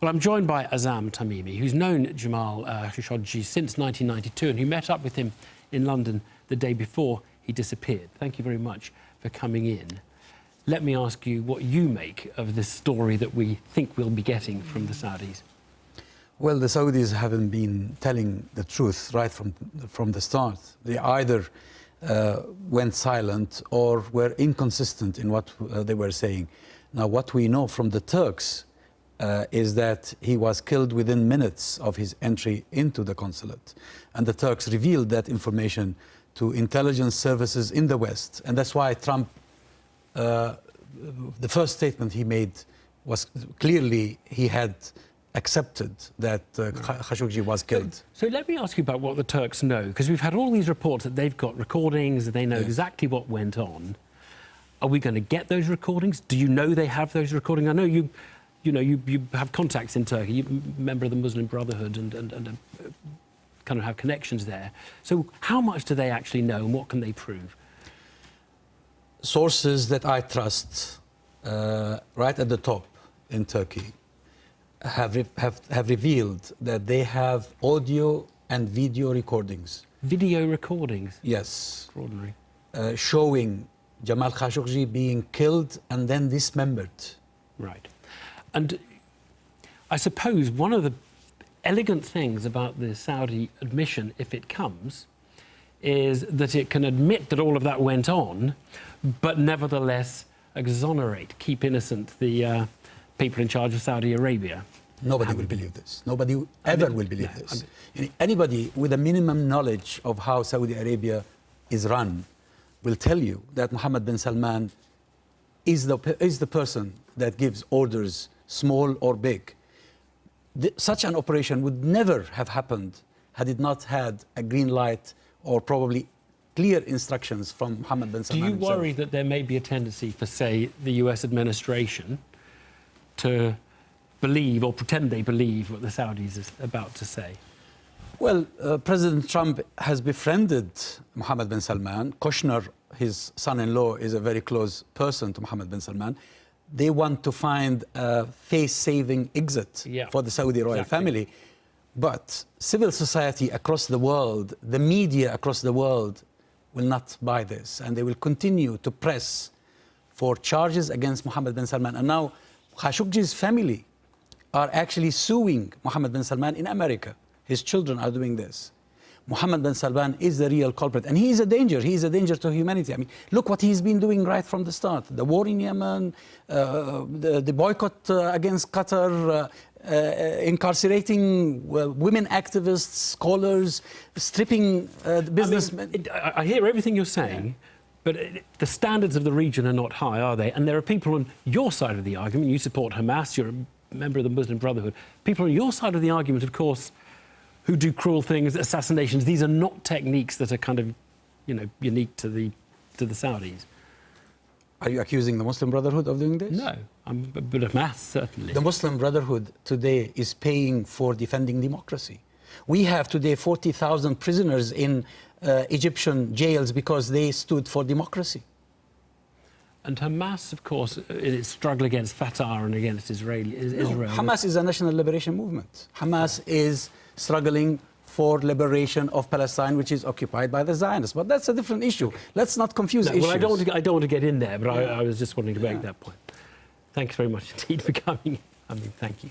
Well, I'm joined by Azzam Tamimi, who's known Jamal Khashoggi since 1992 and who met up with him in London the day before he disappeared. Thank you very much for coming in. Let me ask you what you make of this story that we think we'll be getting from the Saudis. Well, the Saudis haven't been telling the truth right from the start. They either went silent or were inconsistent in what they were saying. Now, what we know from the Turks is that he was killed within minutes of his entry into the consulate. And the Turks revealed that information to intelligence services in the West. And that's why Trump, the first statement he made was clearly he had accepted that Khashoggi was killed. So let me ask you about what the Turks know, because we've had all these reports that they've got recordings, they know exactly what went on. Are we going to get those recordings? Do you know they have those recordings? I know you have contacts in Turkey, you're a member of the Muslim Brotherhood and kind of have connections there. So how much do they actually know and what can they prove? Sources that I trust right at the top in Turkey have revealed that they have audio and video recordings. Video recordings? Yes. Extraordinary. Showing Jamal Khashoggi being killed and then dismembered. Right. And I suppose one of the elegant things about the Saudi admission, if it comes, is that it can admit that all of that went on, but nevertheless exonerate, keep innocent the people in charge of Saudi Arabia. Nobody will believe this. Nobody ever will believe this. Anybody with a minimum knowledge of how Saudi Arabia is run will tell you that Mohammed bin Salman is the person that gives orders, small or big. Such an operation would never have happened had it not had a green light or probably clear instructions from Mohammed bin Salman himself. Do you worry that there may be a tendency for, say, the US administration to believe or pretend they believe what the Saudis is about to say? Well, President Trump has befriended Mohammed bin Salman. Kushner, his son-in-law, is a very close person to Mohammed bin Salman. They want to find a face-saving exit for the Saudi royal family. But civil society across the world, the media across the world, will not buy this. And they will continue to press for charges against Mohammed bin Salman. And now Khashoggi's family are actually suing Mohammed bin Salman in America. His children are doing this. Mohammed bin Salman is the real culprit, and he is a danger. He is a danger to humanity. I mean, look what he's been doing right from the start. The war in Yemen, the boycott against Qatar, incarcerating women activists, scholars, stripping businessmen. I hear everything you're saying, but the standards of the region are not high, are they? And there are people on your side of the argument. You support Hamas, you're a member of the Muslim Brotherhood. People on your side of the argument, of course, who do cruel things, assassinations. These are not techniques that are kind of, unique to the Saudis. Are you accusing the Muslim Brotherhood of doing this? No, but Hamas, certainly. The Muslim Brotherhood today is paying for defending democracy. We have today 40,000 prisoners in Egyptian jails because they stood for democracy. And Hamas, of course, its struggle against Fatah and against Israel. Hamas is a national liberation movement. Hamas is struggling for liberation of Palestine, which is occupied by the Zionists. But that's a different issue. Let's not confuse issues. Well, I don't want to get in there, but I was just wanting to make that point. Thanks very much indeed for coming. Thank you.